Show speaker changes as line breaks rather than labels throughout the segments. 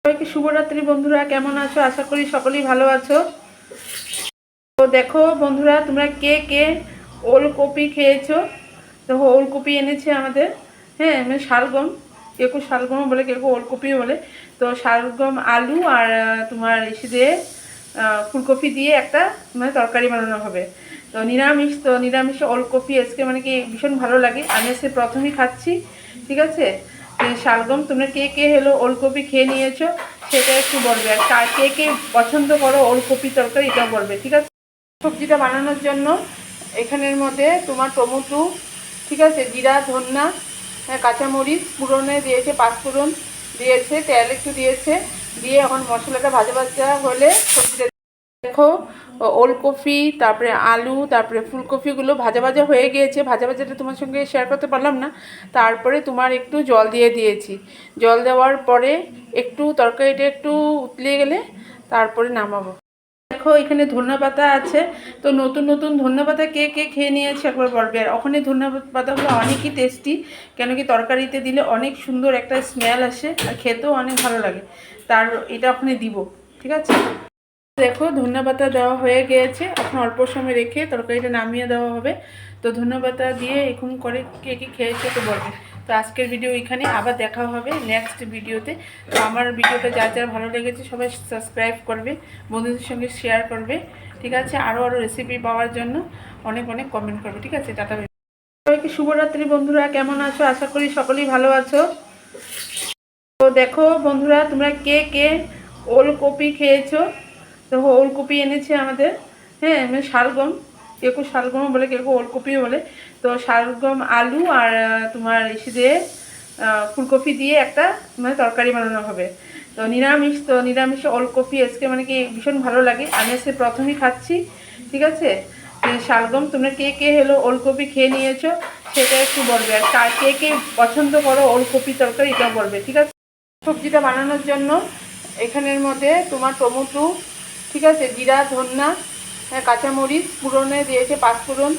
সবাইকে শুভরাত্রি বন্ধুরা, কেমন আছো? আশা করি সকলেই ভালো আছো। তো দেখো বন্ধুরা, তোমরা কে কে ওলকপি খেয়েছো? দেখো ওলকপি এনেছে আমাদের। হ্যাঁ, মানে শালগম, কেউ শালগম বলে, কেউ ওলকপিও বলে। তো শালগম আলু আর তোমার এসে দিয়ে ফুলকপি দিয়ে একটা মানে তরকারি বানানো হবে। তো নিরামিষে ওলকপি আজকে মানে কি ভীষণ ভালো লাগে। আমি আজকে প্রথমেই খাচ্ছি, ঠিক আছে। শালগম, তোমরা কে কে হলো ওলকপি খেয়ে নিয়েছো সেটা একটু বলবে, আর কে কে পছন্দ করো ওলকপি তরকারি এটাও বলবে, ঠিক আছে। সবজিটা বানানোর জন্য এখানের মধ্যে তোমার টমেটো, ঠিক আছে, জিরা, ধনিয়া, কাঁচামরিচ ফোড়নে দিয়েছে, পাঁচফোড়ন দিয়েছে, তেল একটু দিয়েছে, দিয়ে এখন মশলাটা ভাজা ভাজা হলে সবজিটা দেখো। ওলকপি, তারপরে আলু, তারপরে ফুলকপিগুলো ভাজা ভাজা হয়ে গিয়েছে। ভাজা ভাজাটা তোমার সঙ্গে শেয়ার করতে পারলাম না। তারপরে তোমার একটু জল দিয়ে দিয়েছি। জল দেওয়ার পরে একটু তরকারিটা একটু উতলে গেলে তারপরে নামাবো। দেখো এখানে ধনেপাতা আছে। তো নতুন নতুন ধনেপাতা কে কে খেয়ে নিয়েছে একবার বলবে। আর ওখানে ধনেপাতাগুলো অনেকই টেস্টি, কেন কি তরকারিতে দিলে অনেক সুন্দর একটা স্মেল আসে আর খেতেও অনেক ভালো লাগে। তার এটা ওখানে দিব, ঠিক আছে। দেখো ধনেপাতা দেওয়া হয়ে গিয়েছে, এখন অল্প সময় রেখে তরকারিটা নামিয়ে দেওয়া হবে। তো ধনেপাতা দিয়ে এখন করে কে কে খেয়েছে তো বলবে। তো আজকের ভিডিও এখানে, আবার দেখা হবে নেক্সট ভিডিওতে। তো আমার ভিডিওটা যার যার ভালো লেগেছে সবাই সাবস্ক্রাইব করবে, বন্ধুদের সঙ্গে শেয়ার করবে, ঠিক আছে। আরও রেসিপি পাওয়ার জন্য অনেক অনেক কমেন্ট করবে, ঠিক আছে। টাটা। সবাইকে শুভরাত্রি বন্ধুরা, কেমন আছো? আশা করি সকলেই ভালো আছো। তো দেখো বন্ধুরা, তোমরা কে কে ওলকপি খেয়েছো? তো ওলকপি এনেছে আমাদের। হ্যাঁ, মানে শালগম, কেউ শালগম বলে, কেউ ওলকপিও বলে। তো শালগম আলু আর তোমার এসে দিয়ে ফুলকপি দিয়ে একটা মানে তরকারি বানানো হবে। তো নিরামিষে ওলকপি আজকে মানে কি ভীষণ ভালো লাগে। আমি আজকে প্রথমেই খাচ্ছি, ঠিক আছে। শালগম, তোমরা কে কে হলো ওলকপি খেয়ে নিয়েছো সেটা একটু বলবে, আর কে কে পছন্দ করো ওলকপি তরকারি এটাও বলবে, ঠিক আছে। সবজিটা বানানোর জন্য এখানের মধ্যে তোমার টমেটো, ঠিক আছে, জিরা, ধনিয়া, কাঁচামরিচ ফোড়নে দিয়েছে, পাঁচফোড়ন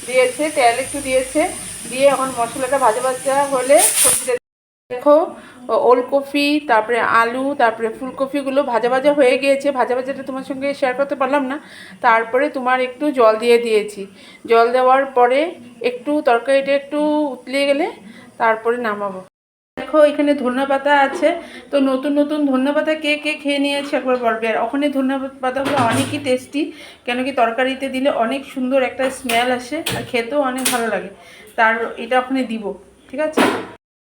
দিয়েছে, তেল একটু দিয়েছে, দিয়ে এখন মশলাটা ভাজা ভাজা হলে সবজিটা দেখো। ওলকপি, তারপরে আলু, তারপরে ফুলকপিগুলো ভাজা ভাজা হয়ে গিয়েছে। ভাজা ভাজাটা তোমার সঙ্গে শেয়ার করতে পারলাম না। তারপরে তোমার একটু জল দিয়ে দিয়েছি। জল দেওয়ার পরে একটু তরকারিটা একটু উতলে গেলে তারপরে নামাবো। দেখো এখানে ধনেপাতা আছে। তো নতুন নতুন ধনেপাতা কে কে খেয়ে নিয়েছে একবার বলবে। আর ওখানে ধনেপাতাগুলো অনেকই টেস্টি, কেন কি তরকারিতে দিলে অনেক সুন্দর একটা স্মেল আসে আর খেতেও অনেক ভালো লাগে। তার এটা ওখানে দিব, ঠিক আছে।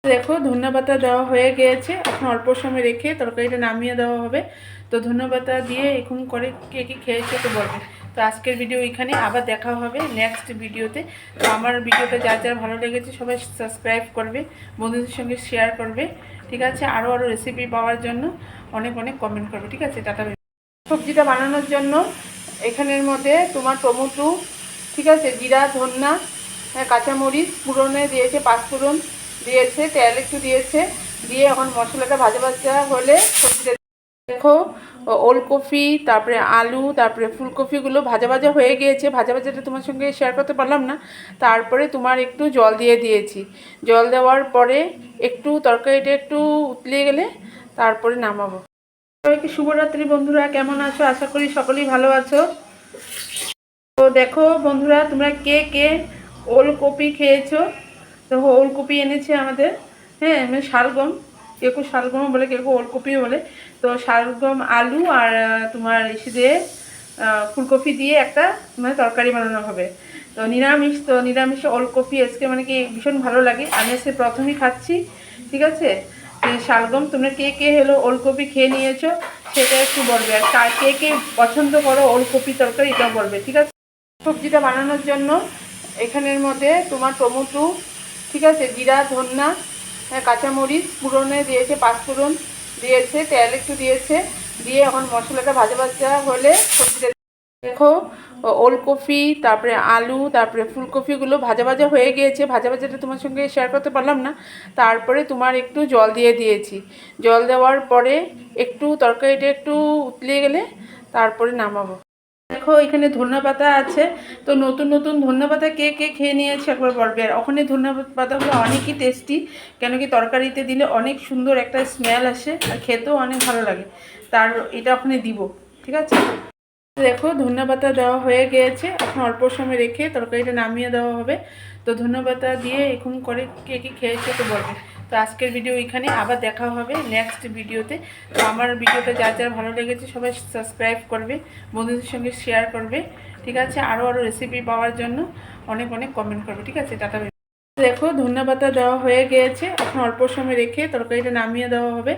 দেখো ধনেপাতা দেওয়া হয়ে গিয়েছে, এখন অল্প সময় রেখে তরকারিটা নামিয়ে দেওয়া হবে। তো ধনেপাতা দিয়ে এখন করে কে কে খেয়েছে তো বলবে। তো আজকের ভিডিও এখানে, আবার দেখা হবে নেক্সট ভিডিওতে। তো আমার ভিডিওটা যার যার ভালো লেগেছে সবাই সাবস্ক্রাইব করবে, বন্ধুদের সঙ্গে শেয়ার করবে, ঠিক আছে। আরও রেসিপি পাওয়ার জন্য অনেক অনেক কমেন্ট করবে, ঠিক আছে। টাটা। সবজিটা বানানোর জন্য এখানের মধ্যে তোমার টমেটো, ঠিক আছে, জিরা, ধনিয়া, কাঁচামরিচ ফোড়নে দিয়েছে, পাঁচফোড়ন দিয়েছে, তেল একটু দিয়েছে, দিয়ে এখন মশলাটা ভাজা ভাজা হলে সবজিটা দেখো। ওলকপি, তারপরে আলু, তারপরে ফুলকপিগুলো ভাজা ভাজা হয়ে গিয়েছে। ভাজা ভাজাটা তোমার সঙ্গে শেয়ার করতে পারলাম না। তারপরে তোমার একটু জল দিয়ে দিয়েছি। জল দেওয়ার পরে একটু তরকারিটা একটু উতলে গেলে তারপরে নামাবো। সবাইকে শুভরাত্রি বন্ধুরা, কেমন আছো? আশা করি সকলেই ভালো আছো। তো দেখো বন্ধুরা, তোমরা কে কে ওলকপি খেয়েছো? তো ওলকপি এনেছে আমাদের। হ্যাঁ, মানে শালগম, কেউ শালগম বলে, কেউ ওলকপিও বলে। তো শালগম আলু আর তোমার এসে দিয়ে ফুলকপি দিয়ে একটা মানে তরকারি বানানো হবে। তো নিরামিষে ওলকপি আজকে মানে কি ভীষণ ভালো লাগে। আমি আজকে প্রথমেই খাচ্ছি, ঠিক আছে। শালগম, তোমরা কে কে হলো ওলকপি খেয়ে নিয়েছো সেটা একটু বলবে, আর কে কে পছন্দ করো ওলকপি তরকারি এটাও বলবে, ঠিক আছে। সবজিটা বানানোর জন্য এখানের মধ্যে তোমার টমেটো, ঠিক আছে, জিরা, ধনিয়া, কাঁচামরিচ ফোড়নে দিয়েছে, পাঁচফোড়ন দিয়েছে, তেল একটু দিয়েছে, দিয়ে এখন মশলাটা ভাজা ভাজা হলে সবজিটা দেখো। ওলকপি, তারপরে আলু, তারপরে ফুলকপিগুলো ভাজা ভাজা হয়ে গিয়েছে। ভাজা ভাজাটা তোমার সঙ্গে শেয়ার করতে পারলাম না। তারপরে তোমার একটু জল দিয়ে দিয়েছি। জল দেওয়ার পরে একটু তরকারিটা একটু উতলে গেলে তারপরে নামাবো। দেখো এখানে ধনিয়া পাতা আছে। তো নতুন নতুন ধনিয়া পাতা কে কে খেয়ে নিয়েছে একবার বলবে। আর ওখানে ধনিয়া পাতাগুলো অনেকই টেস্টি, কেন কি তরকারিতে দিলে অনেক সুন্দর একটা স্মেল আসে আর খেতেও অনেক ভালো লাগে। তার এটা ওখানে দিব, ঠিক আছে। দেখো ধনিয়া পাতা দেওয়া হয়ে গিয়েছে, এখন অল্প সময় রেখে তরকারিটা নামিয়ে দেওয়া হবে। তো ধনিয়া পাতা দিয়ে এখন করে কে কে খেয়েছে তো বলবে। তো আজকের ভিডিও এখানে, আবার দেখা হবে নেক্সট ভিডিওতে। তো আমার ভিডিওটা যার যার ভালো লেগেছে সবাই সাবস্ক্রাইব করবে, বন্ধুদের সঙ্গে শেয়ার করবে, ঠিক আছে। আরও রেসিপি পাওয়ার জন্য অনেক অনেক কমেন্ট করবে, ঠিক আছে। টাটা। দেখো ধনিয়া পাতা দেওয়া হয়ে গিয়েছে, এখন অল্প সময় রেখে তরকারিটা নামিয়ে দেওয়া হবে।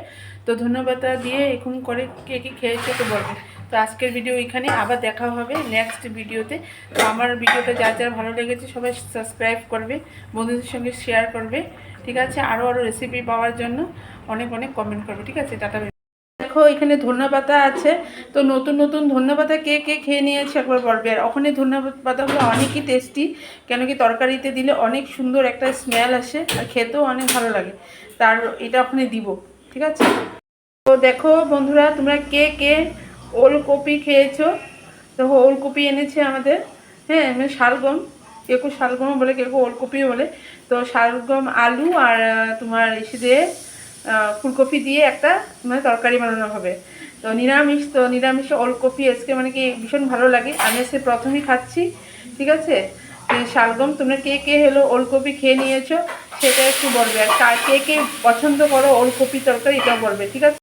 তো ধনিয়া পাতা দিয়ে এখন করে কে কে খেয়েছে তো বলবে। তো আজকের ভিডিও এখানে, আবার দেখা হবে নেক্সট ভিডিওতে। তো আমার ভিডিওটা যার যার ভালো লেগেছে সবাই সাবস্ক্রাইব করবে, বন্ধুদের সঙ্গে শেয়ার করবে, ঠিক আছে। আরও রেসিপি পাওয়ার জন্য অনেক অনেক কমেন্ট করবে, ঠিক আছে। টাটা। দেখো এখানে ধনিয়া পাতা আছে। তো নতুন নতুন ধনিয়া পাতা কে কে খেয়ে নিয়েছে একবার বলবে। আর ওখানে ধনিয়া পাতাগুলো অনেকই টেস্টি, কেন কি তরকারিতে দিলে অনেক সুন্দর একটা স্মেল আসে আর খেতেও অনেক ভালো লাগে। তার এটা ওখানে দিব, ঠিক আছে। তো দেখো বন্ধুরা, তোমরা কে কে ওলকপি খেয়েছো। তো ওলকপি এনেছে আমাদের, হ্যাঁ, মানে শালগম। কেউ শালগম বলে, কেউ ওলকপিও বলে। তো শালগম আলু আর তোমার এসে দিয়ে ফুলকপি দিয়ে একটা মানে তরকারি বানানো হবে। তো নিরামিষ, তো নিরামিষে ওলকপি আজকে মানে কি ভীষণ ভালো লাগে। আমি আজকে প্রথমেই খাচ্ছি, ঠিক আছে। শালগম, তোমরা কে কে হলো ওলকপি খেয়ে নিয়েছো সেটা একটু বলবে। আর কে কে পছন্দ করো ওলকপি তরকারি এটাও বলবে, ঠিক আছে।